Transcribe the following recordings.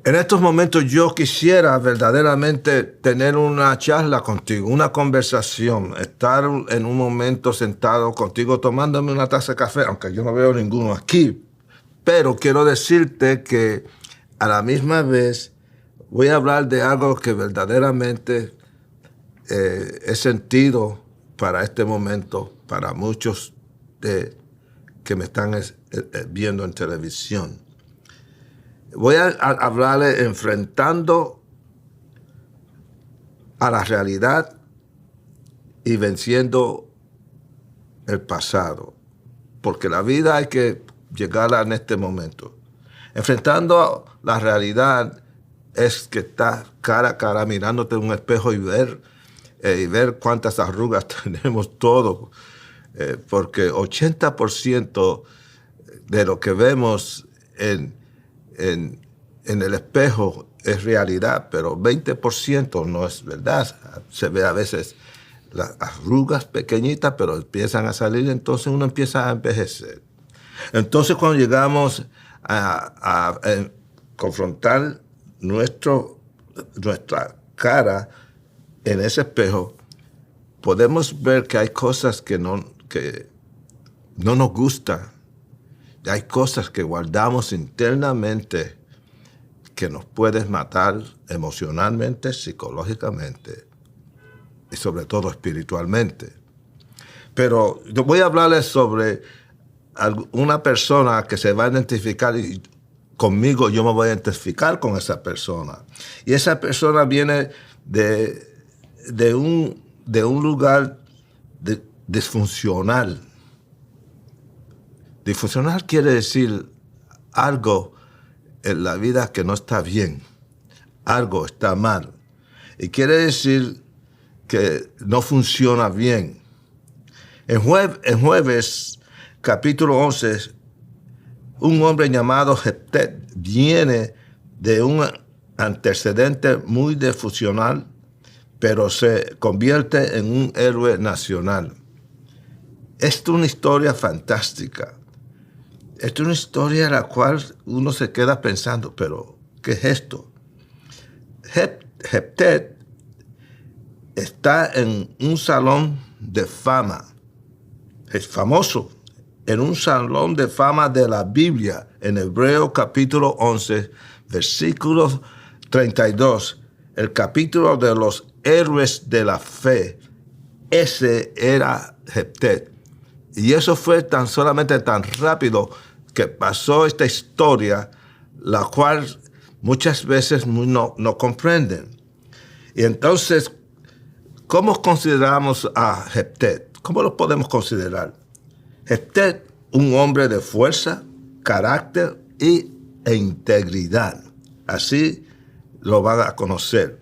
En estos momentos yo quisiera verdaderamente tener una charla contigo, una conversación, estar en un momento sentado contigo tomándome una taza de café, aunque yo no veo ninguno aquí. Pero quiero decirte que a la misma vez voy a hablar de algo que verdaderamente he sentido para este momento, para muchos que me están viendo en televisión. Voy a hablarle enfrentando a la realidad y venciendo el pasado. Porque la vida hay que llegarla en este momento. Enfrentando la realidad es que estás cara a cara mirándote en un espejo y ver cuántas arrugas tenemos todos. Porque 80% de lo que vemos en el espejo es realidad, pero 20% no es verdad. Se ve a veces las arrugas pequeñitas, pero empiezan a salir, entonces uno empieza a envejecer. Entonces cuando llegamos a confrontar nuestra cara en ese espejo, podemos ver que hay cosas que no nos gustan. Hay cosas que guardamos internamente que nos pueden matar emocionalmente, psicológicamente y sobre todo espiritualmente. Pero yo voy a hablarles sobre una persona que se va a identificar y conmigo yo me voy a identificar con esa persona. Y esa persona viene de un lugar disfuncional. Disfuncional quiere decir algo en la vida que no está bien, algo está mal. Y quiere decir que no funciona bien. En Jueces, capítulo 11, un hombre llamado Jefté viene de un antecedente muy disfuncional, pero se convierte en un héroe nacional. Esta es una historia fantástica. Esta es una historia en la cual uno se queda pensando, pero ¿qué es esto? Jefté está en un salón de fama. Es famoso en un salón de fama de la Biblia, en Hebreos capítulo 11, versículo 32, el capítulo de los héroes de la fe. Ese era Jefté. Y eso fue solamente tan rápido que pasó esta historia, la cual muchas veces no comprenden. Y entonces, ¿cómo consideramos a Jefté? ¿Cómo lo podemos considerar? Jefté, un hombre de fuerza, carácter e integridad. Así lo van a conocer.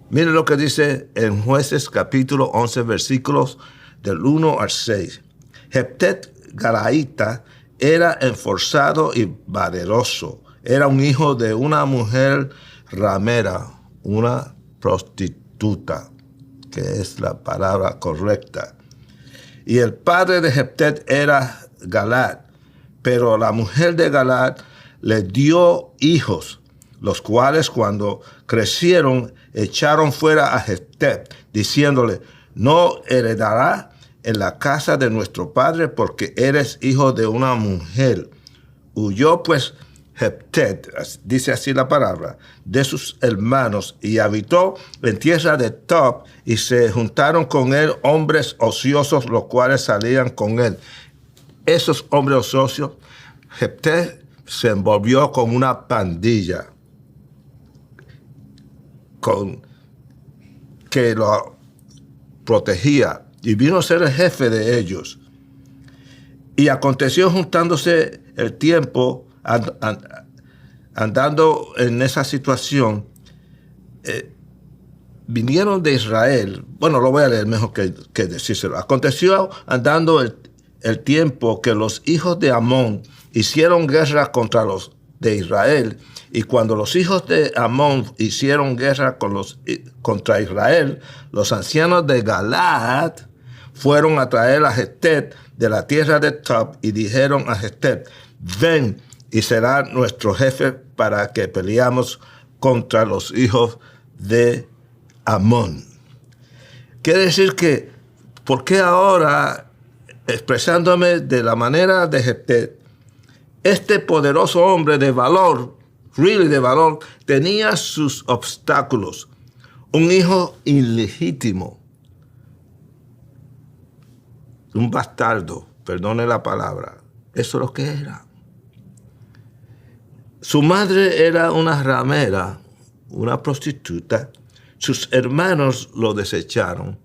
Miren lo que dice en Jueces capítulo 11, versículos del 1 al 6. Jefté Galaíta era esforzado y valeroso. Era un hijo de una mujer ramera, una prostituta, que es la palabra correcta. Y el padre de Jefté era Galad, pero la mujer de Galad le dio hijos, los cuales cuando crecieron echaron fuera a Jefté, diciéndole: no heredará en la casa de nuestro padre porque eres hijo de una mujer. Huyó pues Jefté, dice así la palabra, de sus hermanos y habitó en tierra de Tob, y se juntaron con él hombres ociosos, los cuales salían con él. Esos hombres ociosos, Jefté se envolvió con una pandilla que lo protegía, y vino a ser el jefe de ellos. Y aconteció, juntándose el tiempo, andando en esa situación, vinieron de Israel. Bueno, lo voy a leer mejor que decírselo. Aconteció, andando el tiempo, que los hijos de Amón hicieron guerra contra los de Israel. Y cuando los hijos de Amón hicieron guerra contra Israel, los ancianos de Galaad fueron a traer a Jefté de la tierra de Tob y dijeron a Jefté: ven y será nuestro jefe para que peleamos contra los hijos de Amón. Quiere decir que, ¿por qué ahora, expresándome de la manera de Jefté, este poderoso hombre de valor, really de valor, tenía sus obstáculos? Un hijo ilegítimo, un bastardo, perdone la palabra, eso es lo que era. Su madre era una ramera, una prostituta. Sus hermanos lo desecharon.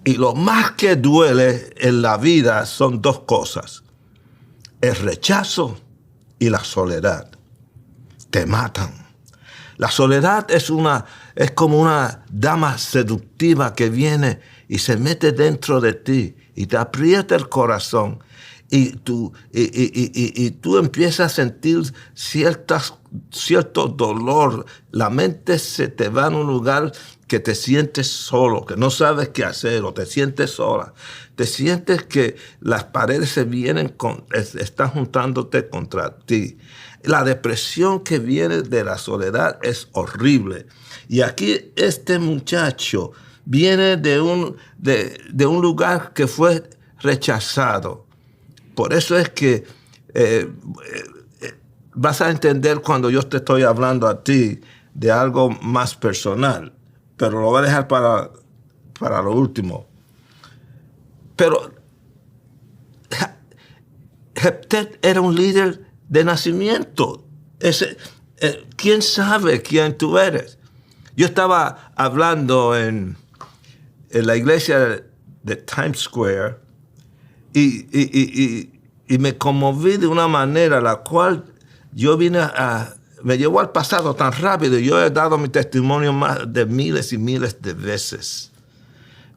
Y lo más que duele en la vida son dos cosas: el rechazo y la soledad. Te matan. La soledad es como una dama seductiva que viene y se mete dentro de ti y te aprieta el corazón. Y tú empiezas a sentir cierto dolor. La mente se te va en un lugar que te sientes solo, que no sabes qué hacer, o te sientes sola. Te sientes que las paredes se vienen, están juntándote contra ti. La depresión que viene de la soledad es horrible. Y aquí este muchacho viene de un lugar que fue rechazado. Por eso es que vas a entender cuando yo te estoy hablando a ti de algo más personal, pero lo voy a dejar para lo último. Pero Jefté era un líder de nacimiento. ¿Quién sabe quién tú eres? Yo estaba hablando en la iglesia de Times Square y me conmoví de una manera la cual yo me llevó al pasado tan rápido. Yo he dado mi testimonio más de miles y miles de veces.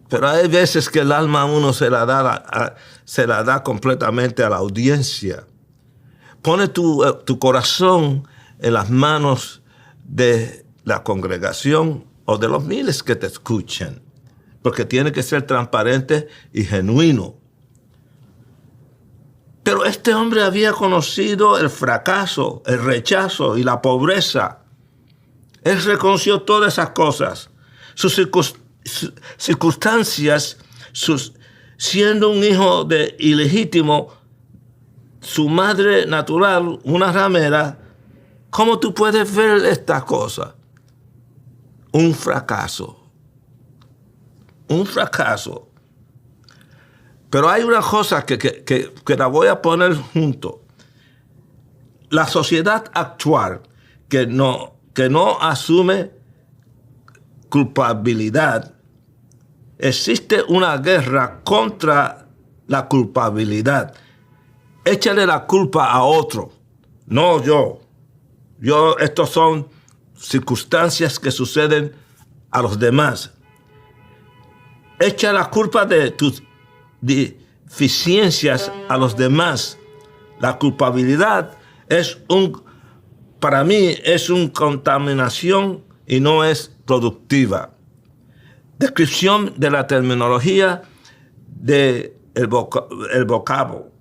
Pero hay veces que el alma a uno se la da completamente a la audiencia. Pone tu corazón en las manos de la congregación o de los miles que te escuchen, porque tiene que ser transparente y genuino. Pero este hombre había conocido el fracaso, el rechazo y la pobreza. Él reconoció todas esas cosas. Sus circunstancias, siendo un hijo ilegítimo, su madre natural, una ramera. ¿Cómo tú puedes ver estas cosas? Un fracaso. Un fracaso. Pero hay una cosa que la voy a poner junto. La sociedad actual que no asume culpabilidad, existe una guerra contra la culpabilidad. Échale la culpa a otro, no yo. Estos son circunstancias que suceden a los demás. Echa la culpa de tus deficiencias a los demás. La culpabilidad para mí es una contaminación y no es productiva. Descripción de la terminología del vocablo.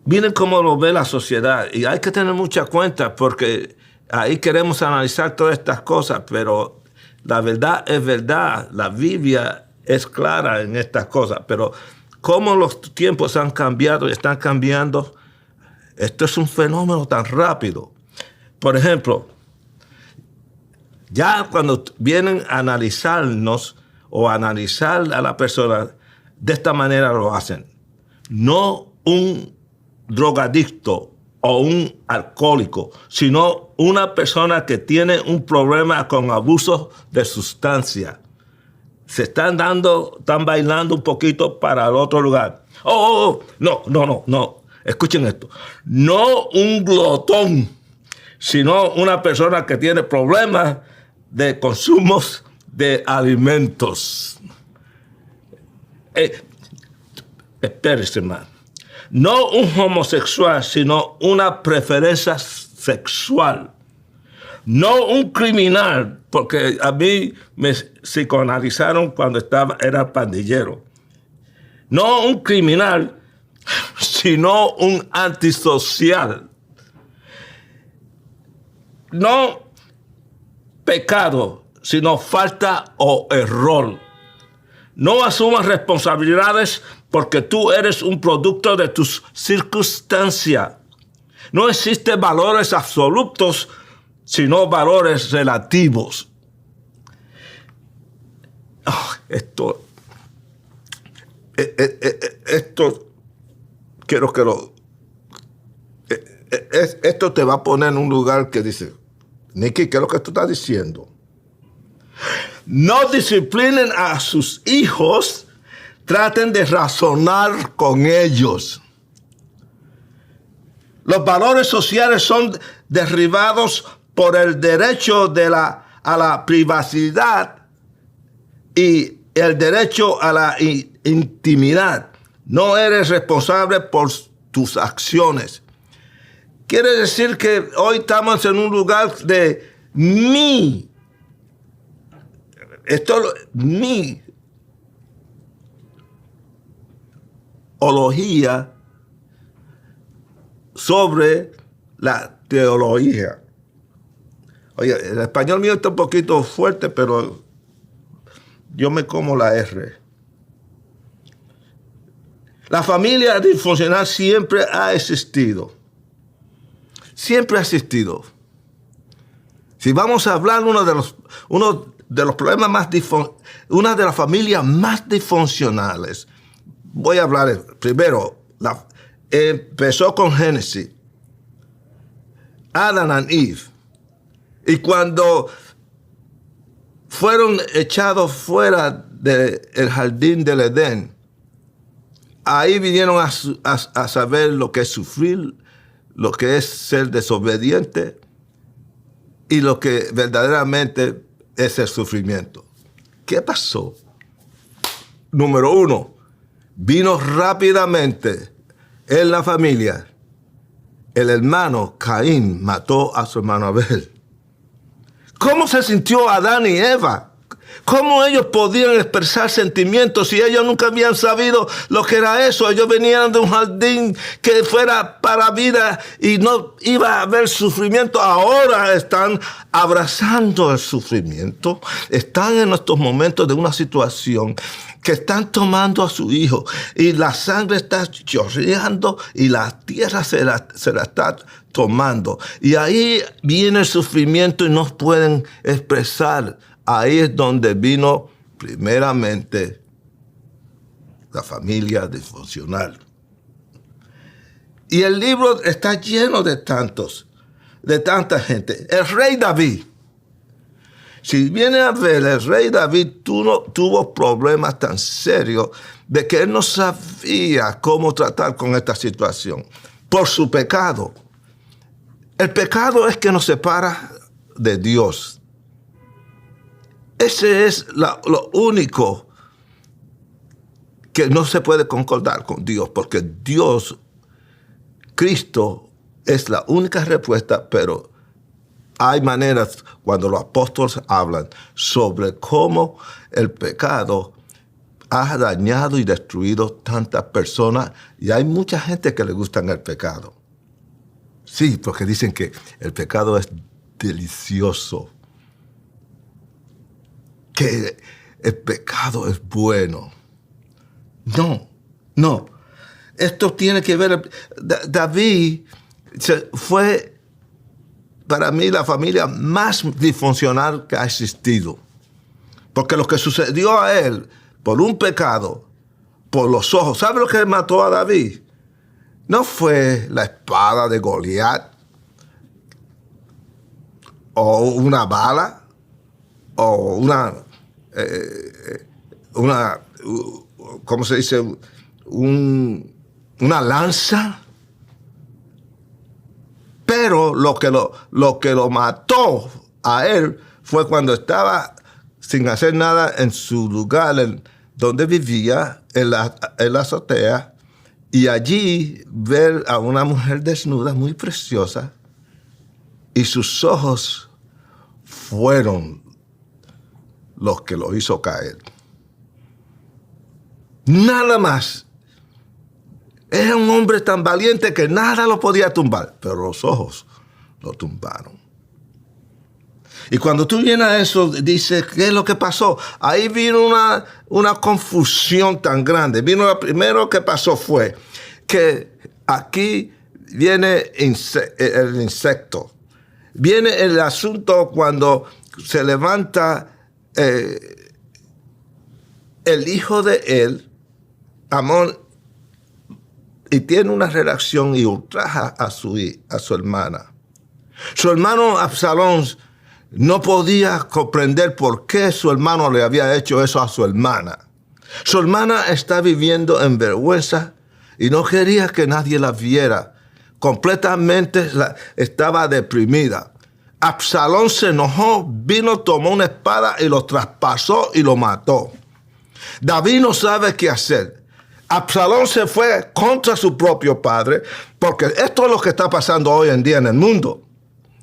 Miren cómo lo ve la sociedad, y hay que tener mucha cuenta porque ahí queremos analizar todas estas cosas, pero la verdad es verdad, la Biblia es clara en estas cosas, pero cómo los tiempos han cambiado y están cambiando, esto es un fenómeno tan rápido. Por ejemplo, ya cuando vienen a analizarnos o a analizar a la persona, de esta manera lo hacen. No un drogadicto o un alcohólico, sino una persona que tiene un problema con abuso de sustancia. Se están bailando un poquito para el otro lugar. No. Escuchen esto. No un glotón, sino una persona que tiene problemas de consumos de alimentos. Espérese, man. No un homosexual, sino una preferencia sexual. No un criminal, porque a mí me psicoanalizaron cuando era pandillero. No un criminal sino un antisocial. No pecado, sino falta o error. No asumas responsabilidades porque tú eres un producto de tus circunstancias. No existen valores absolutos, sino valores relativos. Esto quiero que esto te va a poner en un lugar que dice, Nicky, ¿qué es lo que tú estás diciendo? No disciplinen a sus hijos, traten de razonar con ellos. Los valores sociales son derribados por el derecho a la privacidad y el derecho a la intimidad. No eres responsable por tus acciones. Quiere decir que hoy estamos en un lugar de mi ología sobre la teología. Oye, el español mío está un poquito fuerte, pero yo me como la R. La familia disfuncional siempre ha existido. Siempre ha existido. Si vamos a hablar uno de los problemas una de las familias más disfuncionales, voy a hablar primero, empezó con Génesis, Adán y Eve, y cuando fueron echados fuera del jardín del Edén, ahí vinieron a saber lo que es sufrir, lo que es ser desobediente y lo que verdaderamente es el sufrimiento. ¿Qué pasó? Número uno, vino rápidamente en la familia. El hermano Caín mató a su hermano Abel. ¿Cómo se sintió Adán y Eva? ¿Cómo ellos podían expresar sentimientos si ellos nunca habían sabido lo que era eso? Ellos venían de un jardín que fuera para vida y no iba a haber sufrimiento. Ahora están abrazando el sufrimiento. Están en estos momentos de una situación que están tomando a su hijo y la sangre está chorreando y la tierra se la está tomando. Y ahí viene el sufrimiento y no pueden expresar. Ahí es donde vino primeramente la familia disfuncional. Y el libro está lleno de tanta gente. El rey David. Si viene a ver, el rey David tuvo problemas tan serios de que él no sabía cómo tratar con esta situación por su pecado. El pecado es que nos separa de Dios. Ese es lo único que no se puede concordar con Dios, porque Dios, Cristo, es la única respuesta, pero hay maneras cuando los apóstoles hablan sobre cómo el pecado ha dañado y destruido tantas personas, y hay mucha gente que le gusta el pecado. Sí, porque dicen que el pecado es delicioso, que el pecado es bueno. No. Esto tiene que ver. David fue, para mí, la familia más disfuncional que ha existido. Porque lo que sucedió a él, por un pecado, por los ojos. ¿Sabe lo que mató a David? No fue la espada de Goliat, o una bala, o ¿cómo se dice? Una lanza. Pero lo que lo mató a él fue cuando estaba sin hacer nada en su lugar donde vivía, en la azotea, y allí ver a una mujer desnuda muy preciosa, y sus ojos fueron los que lo hizo caer. Nada más. Era un hombre tan valiente que nada lo podía tumbar, pero los ojos lo tumbaron. Y cuando tú vienes a eso, dices, ¿qué es lo que pasó? Ahí vino una confusión tan grande. Lo primero que pasó fue que aquí viene el insecto. Viene el asunto cuando se levanta el hijo de él, Amón, y tiene una relación y ultraja a su hermana. Su hermano Absalón no podía comprender por qué su hermano le había hecho eso a su hermana. Su hermana está viviendo en vergüenza y no quería que nadie la viera. Completamente estaba deprimida. Absalón se enojó, vino, tomó una espada y lo traspasó y lo mató. David no sabe qué hacer. Absalón se fue contra su propio padre, porque esto es lo que está pasando hoy en día en el mundo.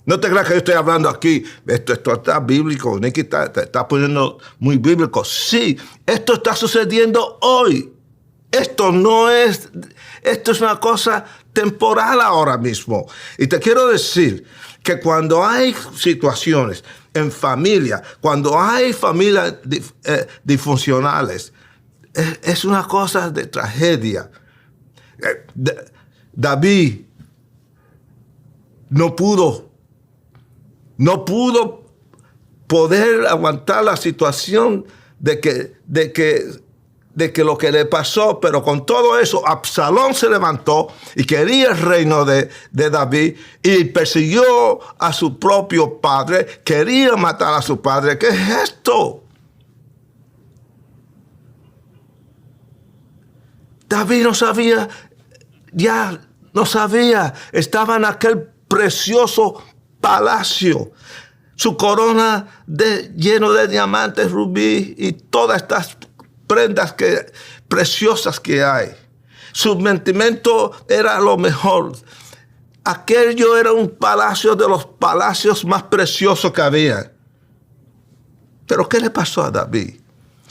No te creas que yo estoy hablando aquí, esto está bíblico, Nicky te está poniendo muy bíblico. Sí, esto está sucediendo hoy. Esto es una cosa temporal ahora mismo. Y te quiero decir que cuando hay situaciones en familia, cuando hay familias disfuncionales, es una cosa de tragedia. David no pudo poder aguantar la situación de que lo que le pasó, pero con todo eso, Absalón se levantó y quería el reino de David y persiguió a su propio padre, quería matar a su padre. ¿Qué es esto? David no sabía, estaba en aquel precioso palacio, su corona lleno de diamantes, rubí y todas estas prendas preciosas que hay. Su vestimenta era lo mejor. Aquello era un palacio de los palacios más preciosos que había. Pero ¿qué le pasó a David?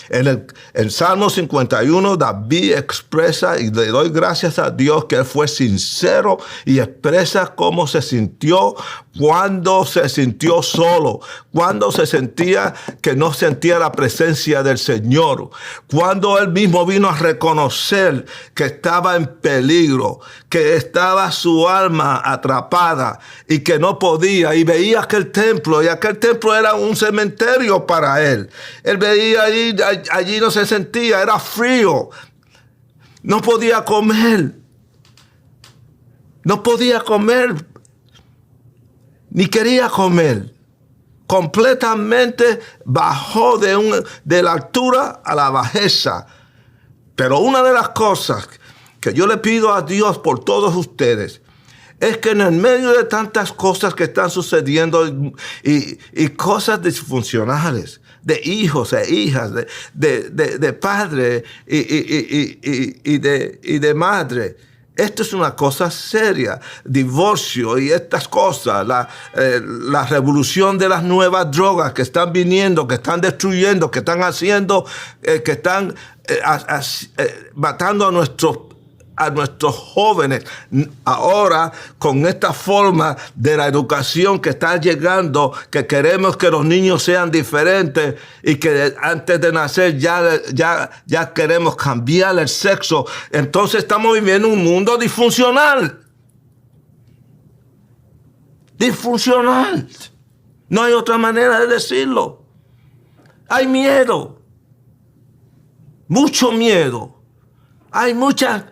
En Salmo 51, David expresa, y le doy gracias a Dios que él fue sincero y expresa cómo se sintió cuando se sintió solo, cuando se sentía que no sentía la presencia del Señor, cuando él mismo vino a reconocer que estaba en peligro, que estaba su alma atrapada y que no podía, y veía aquel templo, y aquel templo era un cementerio para él. Él veía allí no se sentía, era frío, no podía comer, ni quería comer. Completamente bajó de la altura a la bajeza. Pero una de las cosas que yo le pido a Dios por todos ustedes es que en el medio de tantas cosas que están sucediendo y cosas disfuncionales, de hijos e hijas, de padre y de madre, esto es una cosa seria. Divorcio y estas cosas, la revolución de las nuevas drogas que están viniendo, que están destruyendo, que están haciendo, que están matando a nuestros jóvenes ahora con esta forma de la educación que está llegando, que queremos que los niños sean diferentes y que antes de nacer ya queremos cambiar el sexo. Entonces estamos viviendo un mundo disfuncional. Disfuncional. No hay otra manera de decirlo. Hay miedo. Mucho miedo. Hay muchas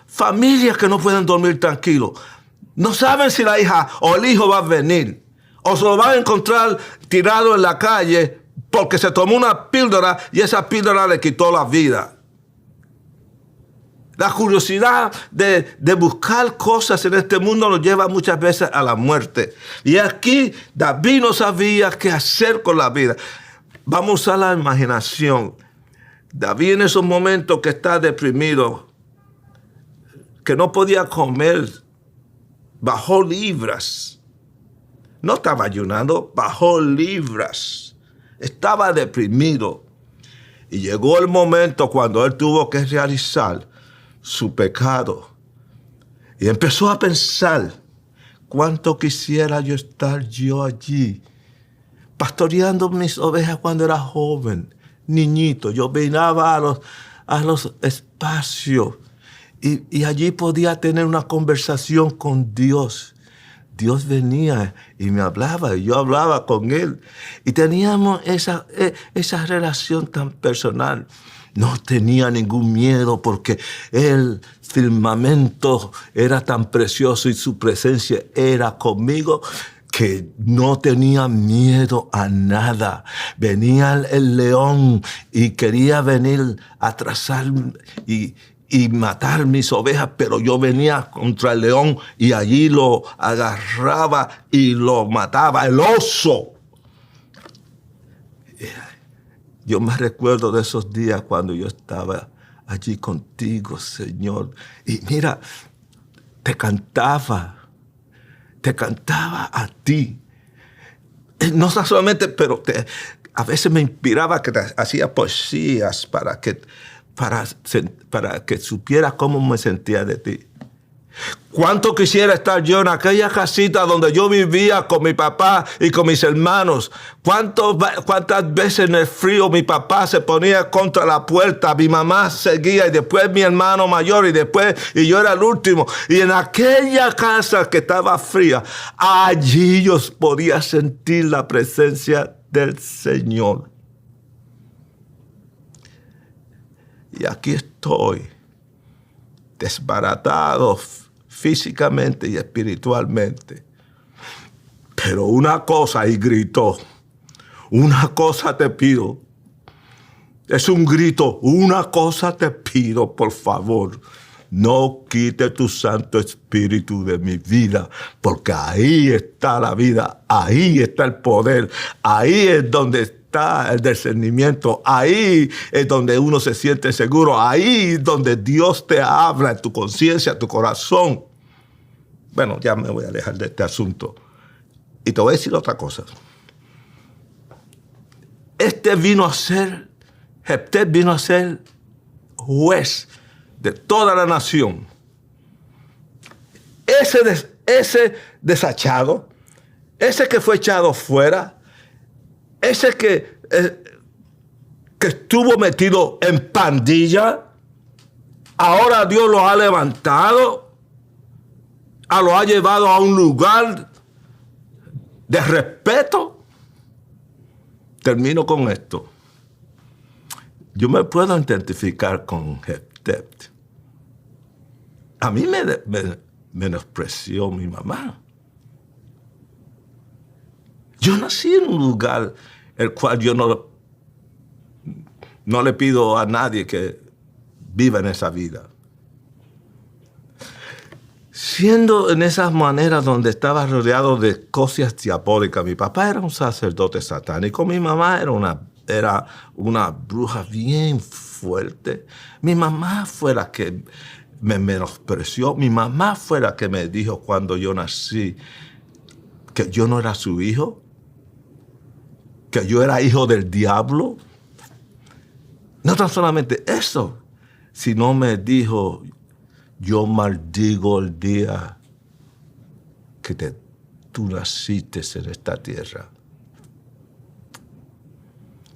familias que no pueden dormir tranquilos. No saben si la hija o el hijo va a venir. O se lo van a encontrar tirado en la calle porque se tomó una píldora y esa píldora le quitó la vida. La curiosidad de buscar cosas en este mundo nos lleva muchas veces a la muerte. Y aquí David no sabía qué hacer con la vida. Vamos a usar la imaginación. David en esos momentos que está deprimido, que no podía comer, bajó libras. No estaba ayunando, bajó libras. Estaba deprimido. Y llegó el momento cuando él tuvo que realizar su pecado. Y empezó a pensar, cuánto quisiera yo estar yo allí, pastoreando mis ovejas cuando era joven, niñito. Yo venaba a los espacios y allí podía tener una conversación con Dios. Dios venía y me hablaba y yo hablaba con Él. Y teníamos esa relación tan personal. No tenía ningún miedo porque el firmamento era tan precioso y su presencia era conmigo que no tenía miedo a nada. Venía el león y quería venir a trazar y matar mis ovejas, pero yo venía contra el león y allí lo agarraba y lo mataba, el oso. Yo me recuerdo de esos días cuando yo estaba allí contigo, Señor. Y mira, te cantaba a ti. No solamente, pero a veces me inspiraba que te hacía poesías para que supieras cómo me sentía de ti. Cuánto quisiera estar yo en aquella casita donde yo vivía con mi papá y con mis hermanos. Cuántas veces en el frío mi papá se ponía contra la puerta, mi mamá seguía y después mi hermano mayor y yo era el último. Y en aquella casa que estaba fría, allí yo podía sentir la presencia del Señor. Y aquí estoy, desbaratado físicamente y espiritualmente. Pero una cosa, y gritó, una cosa te pido. Es un grito, una cosa te pido, por favor. No quite tu Santo Espíritu de mi vida, porque ahí está la vida, ahí está el poder, ahí es donde está el discernimiento, ahí es donde uno se siente seguro, ahí es donde Dios te habla en tu conciencia, en tu corazón. Bueno, ya me voy a alejar de este asunto. Y te voy a decir otra cosa. Jefté vino a ser juez de toda la nación. Ese desechado, ese que fue echado fuera, ese que estuvo metido en pandilla, ahora Dios lo ha levantado, lo ha llevado a un lugar de respeto. Termino con esto. Yo me puedo identificar con Jefté. A mí me menospreció mi mamá. Yo nací en un lugar el cual yo no le pido a nadie que viva en esa vida. Siendo en esas maneras donde estaba rodeado de cosas diabólicas, mi papá era un sacerdote satánico, mi mamá era una bruja bien fuerte. Mi mamá fue la que me menospreció, mi mamá fue la que me dijo cuando yo nací que yo no era su hijo, que yo era hijo del diablo. No tan solamente eso, sino me dijo, yo maldigo el día que tú naciste en esta tierra.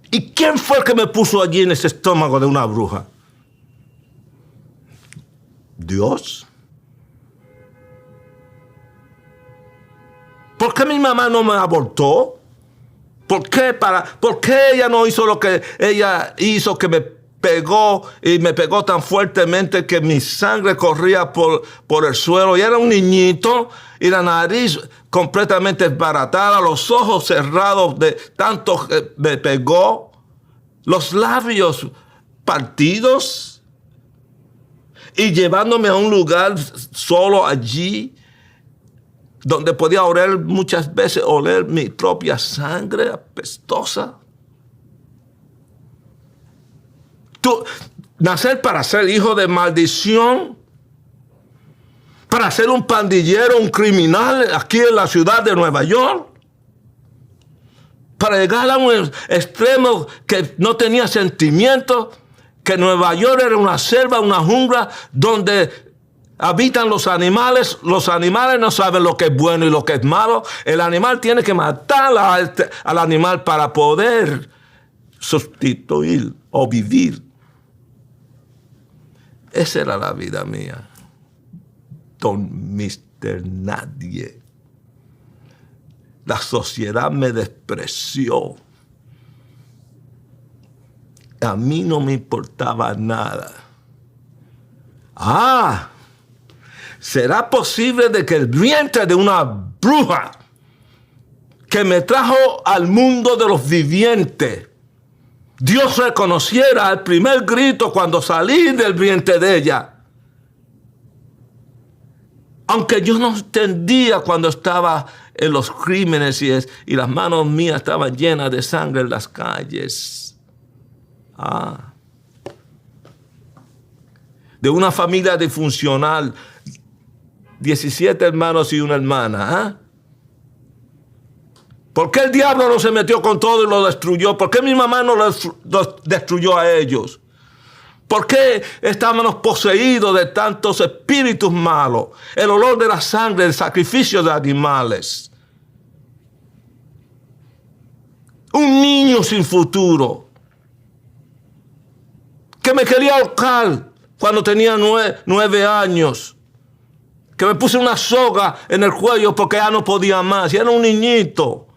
¿Y quién fue el que me puso allí en ese estómago de una bruja? ¿Dios? ¿Por qué mi mamá no me abortó? ¿Por qué ella no hizo lo que ella hizo, que me pegó y me pegó tan fuertemente que mi sangre corría por el suelo? Y era un niñito y la nariz completamente desbaratada, los ojos cerrados de tanto que me pegó, los labios partidos y llevándome a un lugar solo allí donde podía muchas veces oler mi propia sangre apestosa. Nacer para ser hijo de maldición, para ser un pandillero, un criminal aquí en la ciudad de Nueva York, para llegar a un extremo que no tenía sentimiento, que Nueva York era una selva, una jungla donde habitan los animales no saben lo que es bueno y lo que es malo. El animal tiene que matar al animal para poder sustituir o vivir. Esa era la vida mía. Don Mr. Nadie. La sociedad me despreció. A mí no me importaba nada. ¿Será posible de que el vientre de una bruja que me trajo al mundo de los vivientes, Dios reconociera el primer grito cuando salí del vientre de ella? Aunque yo no entendía cuando estaba en los crímenes y las manos mías estaban llenas de sangre en las calles. De una familia disfuncional, 17 hermanos y una hermana. ¿Por qué el diablo no se metió con todo y lo destruyó? ¿Por qué mi mamá no los destruyó a ellos? ¿Por qué estábamos poseídos de tantos espíritus malos? El olor de la sangre, el sacrificio de animales. Un niño sin futuro que me quería ahorcar cuando tenía 9 años. Que me puse una soga en el cuello porque ya no podía más. Y era un niñito.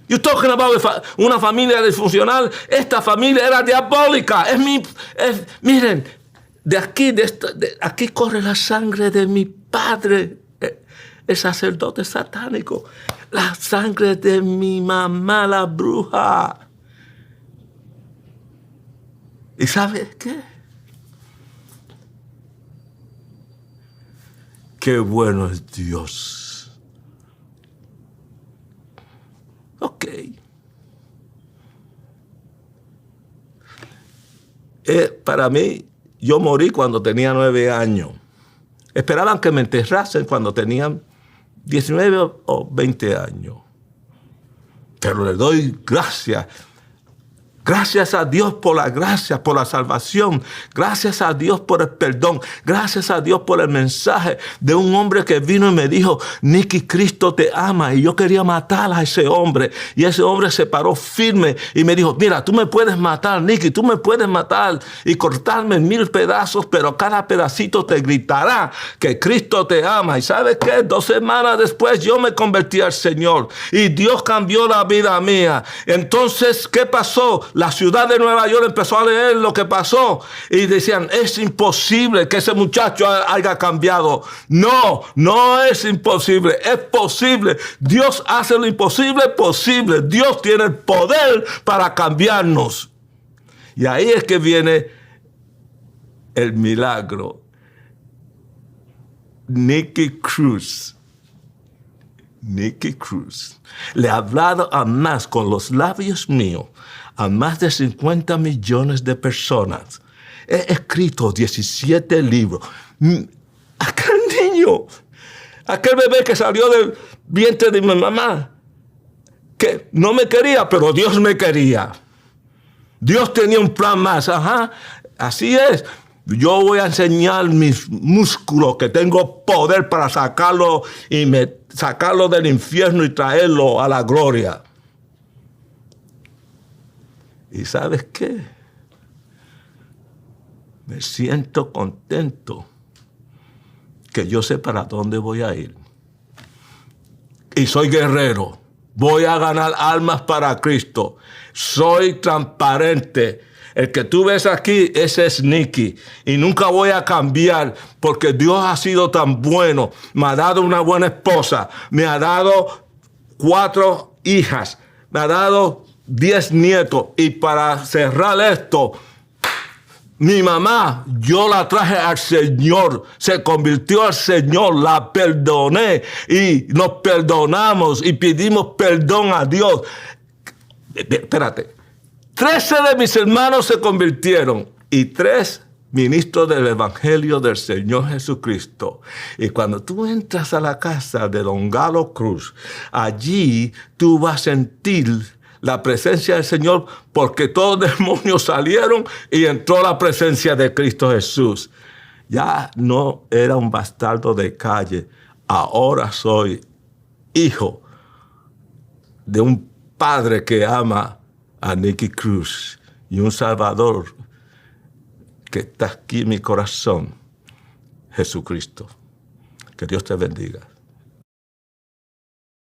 You're talking about una familia disfuncional. Esta familia era diabólica. Miren, de aquí corre la sangre de mi padre, el sacerdote satánico. La sangre de mi mamá, la bruja. ¿Y sabes qué? Qué bueno es Dios. Ok. Para mí, yo morí cuando tenía 9 años. Esperaban que me enterrasen cuando tenían 19 o 20 años. Pero le doy gracias. Gracias a Dios por la gracia, por la salvación. Gracias a Dios por el perdón. Gracias a Dios por el mensaje de un hombre que vino y me dijo, Nicky, Cristo te ama. Y yo quería matar a ese hombre. Y ese hombre se paró firme y me dijo, mira, tú me puedes matar, Nicky, tú me puedes matar y cortarme en 1000 pedazos, pero cada pedacito te gritará que Cristo te ama. ¿Y sabes qué? 2 semanas después yo me convertí al Señor y Dios cambió la vida mía. Entonces, ¿qué pasó? La ciudad de Nueva York empezó a leer lo que pasó y decían, es imposible que ese muchacho haya cambiado. No, no es imposible, es posible. Dios hace lo imposible posible. Dios tiene el poder para cambiarnos. Y ahí es que viene el milagro. Nicky Cruz le ha hablado a más con los labios míos a más de 50 millones de personas. He escrito 17 libros. Aquel niño, aquel bebé que salió del vientre de mi mamá, que no me quería, pero Dios me quería. Dios tenía un plan más. Así es. Yo voy a enseñar mis músculos, que tengo poder para sacarlo del infierno y traerlo a la gloria. ¿Y sabes qué? Me siento contento que yo sé para dónde voy a ir. Y soy guerrero. Voy a ganar almas para Cristo. Soy transparente. El que tú ves aquí, ese es Nicky. Y nunca voy a cambiar porque Dios ha sido tan bueno. Me ha dado una buena esposa. Me ha dado 4 hijas. Me ha dado 10 nietos. Y para cerrar esto, mi mamá, yo la traje al Señor. Se convirtió al Señor. La perdoné. Y nos perdonamos. Y pedimos perdón a Dios. Espérate. 13 de mis hermanos se convirtieron y 3 ministros del Evangelio del Señor Jesucristo. Y cuando tú entras a la casa de Don Galo Cruz, allí tú vas a sentir la presencia del Señor porque todos los demonios salieron y entró la presencia de Cristo Jesús. Ya no era un bastardo de calle. Ahora soy hijo de un padre que ama a Nicky Cruz y un Salvador que está aquí en mi corazón, Jesucristo. Que Dios te bendiga.